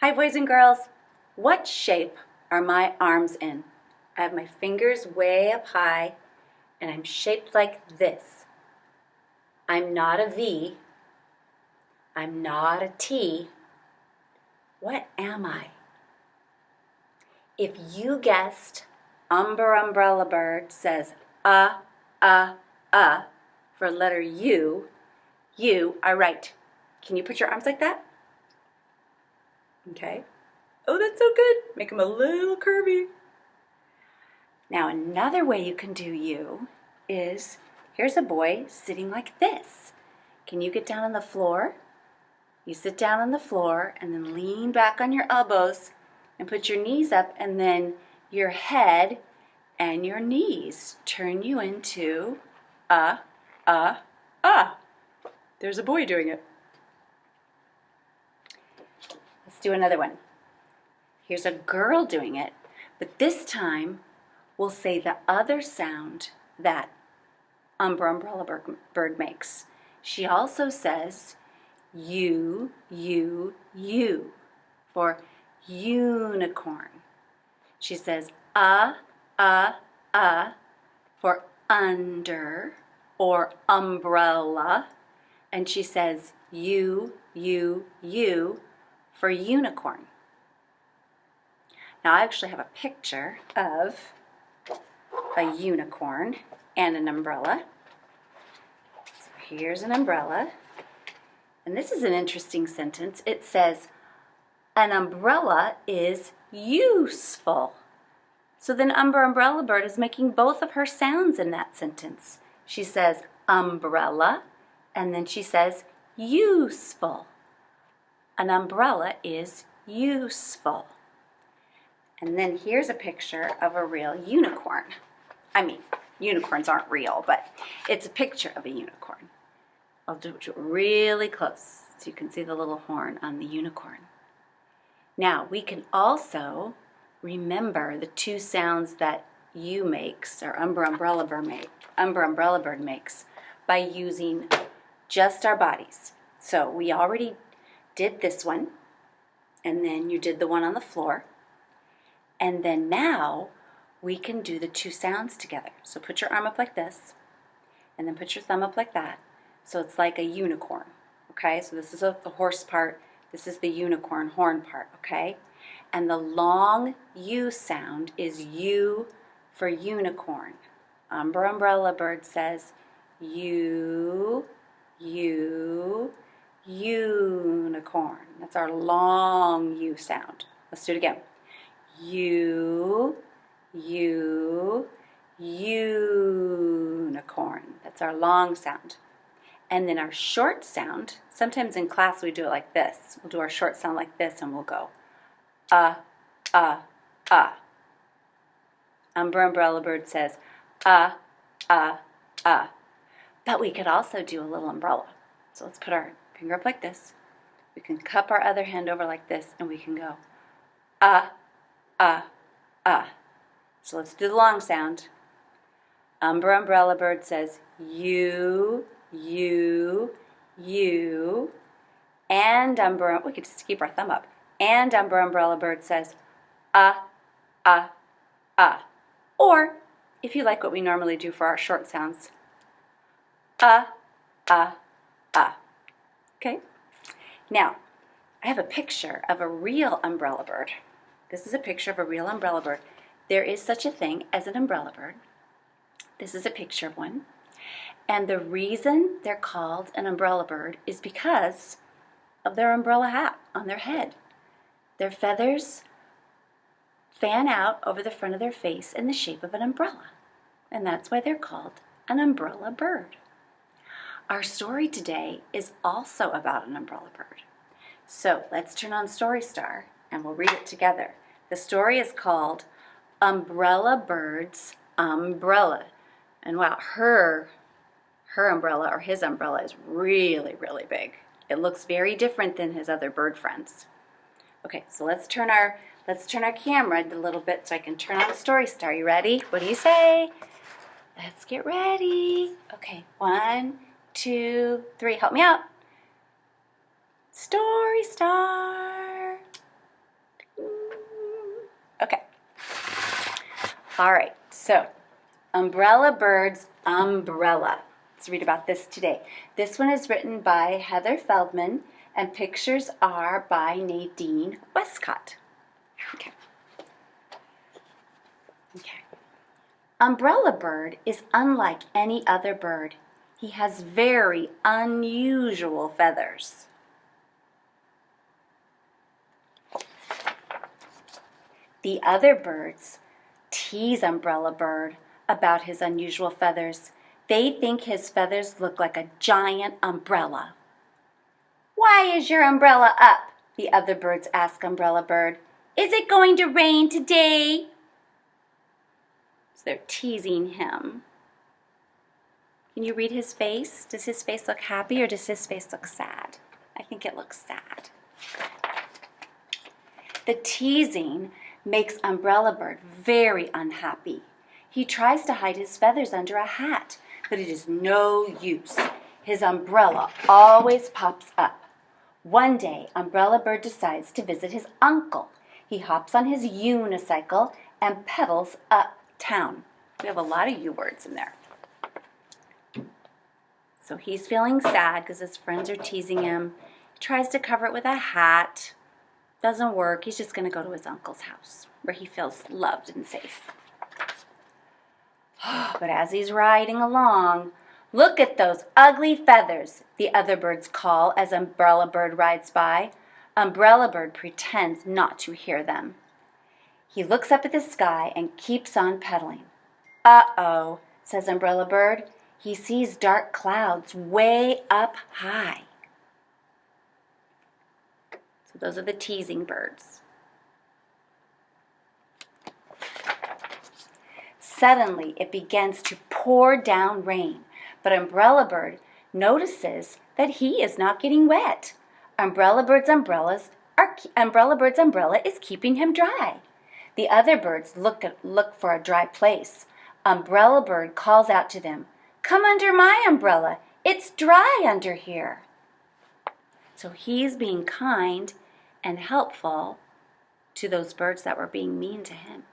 Hi, boys and girls. What shape are my arms in? I have my fingers way up high, and I'm shaped like this. I'm not a V. I'm not a T. What am I? If you guessed Umber Umbrella Bird says for letter U, you are right. Can you put your arms like that? Okay. Oh, that's so good. Make them a little curvy. Now, another way you can do U is, here's a boy sitting like this. Can you get down on the floor? You sit down on the floor and then lean back on your elbows and put your knees up, and then your head and your knees turn you into There's a boy doing it. Let's do another one. Here's a girl doing it, but this time we'll say the other sound that Umbrella Bird makes. She also says U for unicorn. She says for under or umbrella, and she says U for unicorn. Now I actually have a picture of a unicorn and an umbrella. So here's an umbrella. And this is an interesting sentence. It says, an umbrella is useful. So then Umbrella Bird is making both of her sounds in that sentence. She says umbrella, and then she says useful. An umbrella is useful. And then here's a picture of a real unicorn. I mean, unicorns aren't real, but it's a picture of a unicorn. I'll do it really close so you can see the little horn on the unicorn. Now, we can also remember the two sounds that U makes, or Umbrella Bird makes, by using just our bodies. So we already did this one, and then you did the one on the floor. And then now we can do the two sounds together. So put your arm up like this, and then put your thumb up like that. So it's like a unicorn, okay? So this is the horse part, this is the unicorn horn part, okay? And the long U sound is U for unicorn. Umbrella Bird says U, unicorn. That's our long U sound. Let's do it again. U, unicorn. That's our long sound. And then our short sound, sometimes in class we do it like this. We'll do our short sound like this, and we'll go Umbrella Bird says But we could also do a little umbrella. So let's put our finger up like this. We can cup our other hand over like this, and we can go So let's do the long sound. Umbrella Bird says you, and we could just keep our thumb up. And Umbrella Bird says Or, if you like what we normally do for our short sounds, Okay? Now, I have a picture of a real umbrella bird. This is a picture of a real umbrella bird. There is such a thing as an umbrella bird. This is a picture of one. And the reason they're called an umbrella bird is because of their umbrella hat on their head. Their feathers fan out over the front of their face in the shape of an umbrella. And that's why they're called an umbrella bird. Our story today is also about an umbrella bird. So let's turn on Story Star and we'll read it together. The story is called Umbrella Bird's Umbrella. And wow, her umbrella or his umbrella is really, really big. It looks very different than his other bird friends. Okay, so let's turn our camera a little bit so I can turn on Story Star. You ready? What do you say? Let's get ready. Okay, 1, 2, 3. Help me out. Story Star. All right, so umbrella bird's umbrella. Let's read about this today. This one is written by Heather Feldman, and pictures are by Nadine Westcott. Okay. Umbrella bird is unlike any other bird. He has very unusual feathers. The other birds tease Umbrella Bird about his unusual feathers. They think his feathers look like a giant umbrella. "Why is your umbrella up?" the other birds ask Umbrella Bird. "Is it going to rain today?" So they're teasing him. Can you read his face? Does his face look happy or does his face look sad? I think it looks sad. The teasing makes Umbrella Bird very unhappy. He tries to hide his feathers under a hat, but it is no use. His umbrella always pops up. One day, Umbrella Bird decides to visit his uncle. He hops on his unicycle and pedals uptown. We have a lot of U words in there. So he's feeling sad because his friends are teasing him. He tries to cover it with a hat. Doesn't work. He's just going to go to his uncle's house where he feels loved and safe. But as he's riding along, "Look at those ugly feathers," the other birds call as Umbrella Bird rides by. Umbrella Bird pretends not to hear them. He looks up at the sky and keeps on pedaling. "Uh-oh," says Umbrella Bird. He sees dark clouds way up high. So those are the teasing birds. Suddenly, it begins to pour down rain, but Umbrella Bird notices that he is not getting wet. Umbrella Bird's umbrella is keeping him dry. The other birds look for a dry place. Umbrella Bird calls out to them, "Come under my umbrella. It's dry under here." So he's being kind and helpful to those birds that were being mean to him.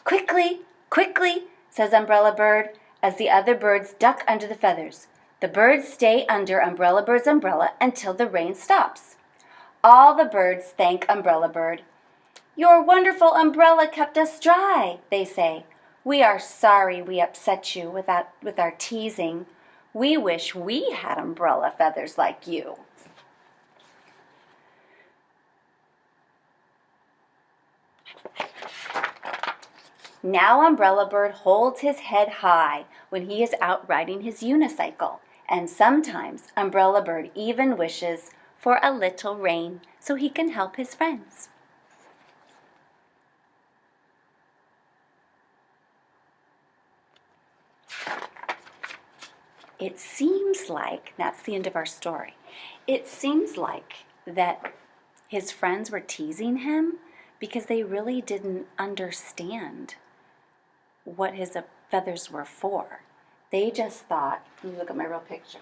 "Quickly, quickly," says Umbrella Bird as the other birds duck under the feathers. The birds stay under Umbrella Bird's umbrella until the rain stops. All the birds thank Umbrella Bird. "Your wonderful umbrella kept us dry," they say. "We are sorry we upset you with our teasing. We wish we had umbrella feathers like you." Now Umbrella Bird holds his head high when he is out riding his unicycle, and sometimes Umbrella Bird even wishes for a little rain so he can help his friends. It seems like, that's the end of our story, it seems like that his friends were teasing him because they really didn't understand what his feathers were for. They just thought, let me look at my real picture.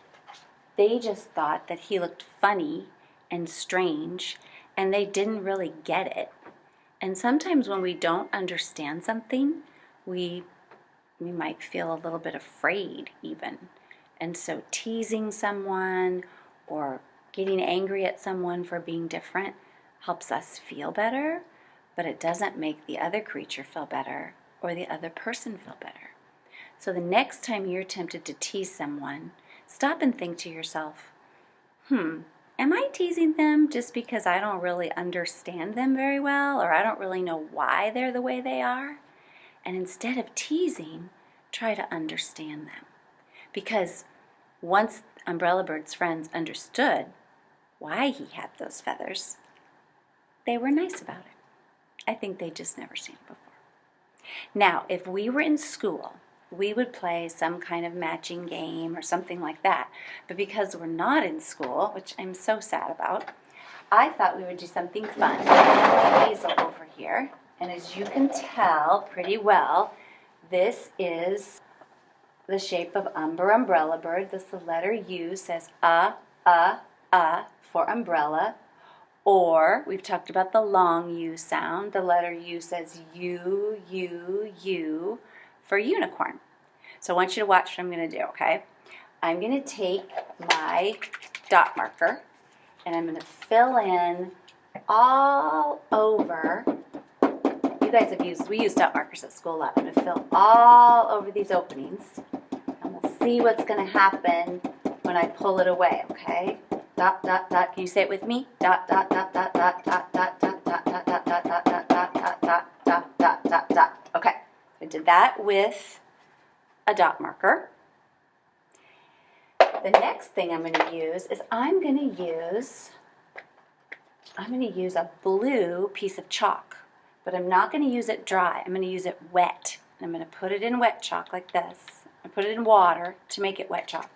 They just thought that he looked funny and strange, and they didn't really get it. And sometimes when we don't understand something, we might feel a little bit afraid even. And so teasing someone or getting angry at someone for being different helps us feel better, but it doesn't make the other creature feel better or the other person feel better. So the next time you're tempted to tease someone, stop and think to yourself, am I teasing them just because I don't really understand them very well, or I don't really know why they're the way they are? And instead of teasing, try to understand them. Because once Umbrella Bird's friends understood why he had those feathers, they were nice about it. I think they just never seen it before. Now, if we were in school, we would play some kind of matching game or something like that. But because we're not in school, which I'm so sad about, I thought we would do something fun. Hazel over here. And as you can tell pretty well, this is the shape of Umber Umbrella Bird. This the letter U says for umbrella. Or we've talked about the long U sound. The letter U says U, U, U for unicorn. So I want you to watch what I'm going to do, okay? I'm going to take my dot marker and I'm going to fill in all over. You guys we use dot markers at school a lot. I'm going to fill all over these openings and we'll see what's going to happen when I pull it away, okay? Dot, dot, dot. Can you say it with me? Dot, dot, dot, dot, dot, dot, dot, dot, dot, dot, dot, dot, dot, dot, dot, dot, dot, dot, dot, dot. Okay, I did that with a dot marker. The next thing I'm going to use is I'm going to use a blue piece of chalk, but I'm not going to use it dry. I'm going to use it wet. I'm going to put it in wet chalk like this. I put it in water to make it wet chalk.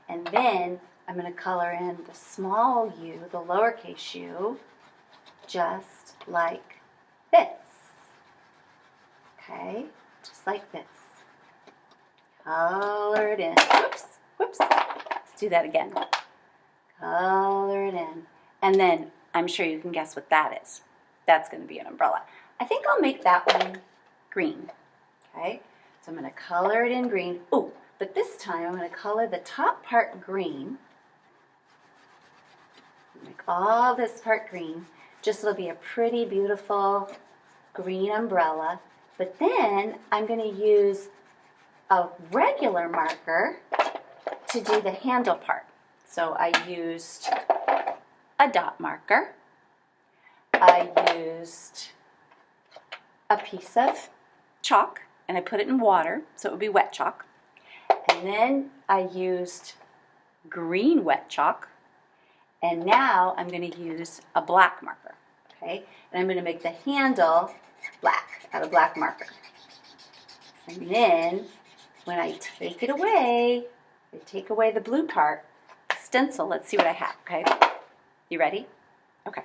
And then I'm going to color in the small u, the lowercase u, just like this. Okay, just like this. Color it in. Whoops, whoops. Let's do that again. Color it in. And then I'm sure you can guess what that is. That's going to be an umbrella. I think I'll make that one green. Okay, so I'm going to color it in green. Oh, but this time I'm going to color the top part green. Make all this part green. Just so it'll be a pretty, beautiful green umbrella. But then I'm going to use a regular marker to do the handle part. So I used a dot marker. I used a piece of chalk and I put it in water so it would be wet chalk. And then I used green wet chalk. And now I'm going to use a black marker. Okay? And I'm going to make the handle black out of black marker. And then when I take it away, I take away the blue part, stencil, let's see what I have, okay? You ready? Okay.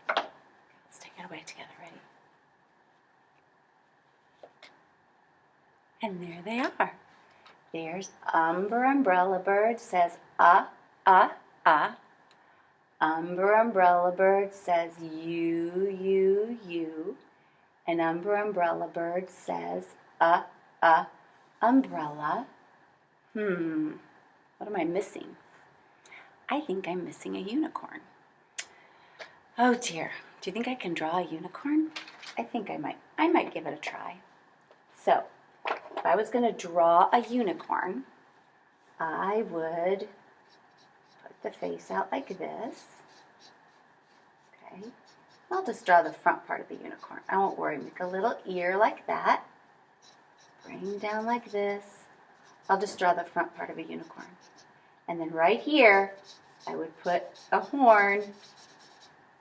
Let's take it away together, ready? And there they are. There's Umber Umbrella Bird says ah. Umber Umbrella Bird says you. And Umber Umbrella Bird says umbrella. What am I missing? I think I'm missing a unicorn. Oh dear. Do you think I can draw a unicorn? I think I might. I might give it a try. So, if I was going to draw a unicorn, I would put the face out like this. Okay. I'll just draw the front part of the unicorn. I won't worry. Make a little ear like that. Bring down like this. I'll just draw the front part of a unicorn. And then right here, I would put a horn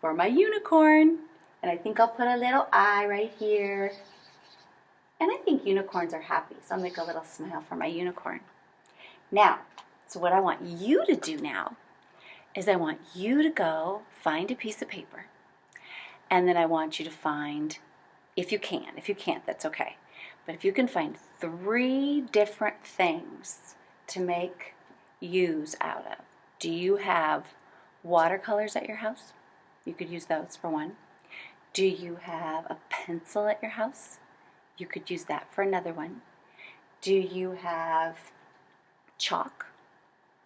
for my unicorn. And I think I'll put a little eye right here. And I think unicorns are happy, so I'll make a little smile for my unicorn. Now, so what I want you to do now is I want you to go find a piece of paper. And then I want you to find, if you can, if you can't, that's okay. But if you can find 3 different things to make U's out of. Do you have watercolors at your house? You could use those for one. Do you have a pencil at your house? You could use that for another one. Do you have chalk?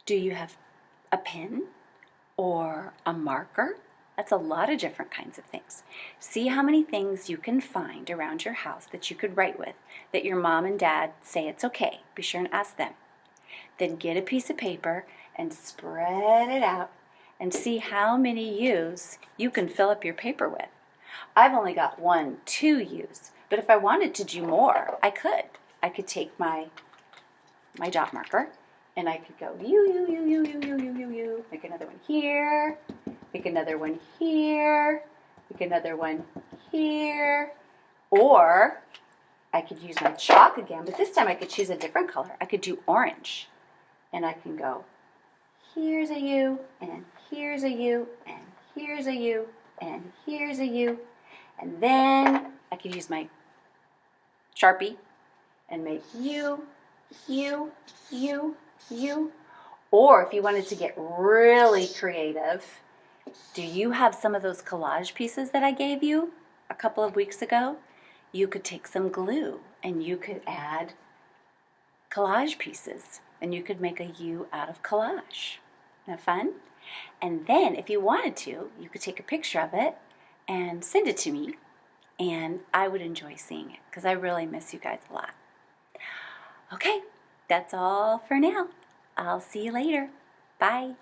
Do you have a pen or a marker? That's a lot of different kinds of things. See how many things you can find around your house that you could write with, that your mom and dad say it's okay. Be sure and ask them. Then get a piece of paper and spread it out and see how many U's you can fill up your paper with. I've only got 1, 2 U's, but if I wanted to do more, I could. I could take my dot marker and I could go U, make another one here, make another one here, make another one here, or I could use my chalk again, but this time I could choose a different color. I could do orange, and I can go, here's a U, and here's a U, and here's a U, and here's a U, and then I could use my Sharpie and make U, U, U, U, Or if you wanted to get really creative, do you have some of those collage pieces that I gave you a couple of weeks ago? You could take some glue and you could add collage pieces and you could make a U out of collage. Isn't that fun? And then if you wanted to, you could take a picture of it and send it to me, and I would enjoy seeing it because I really miss you guys a lot. Okay, that's all for now. I'll see you later. Bye.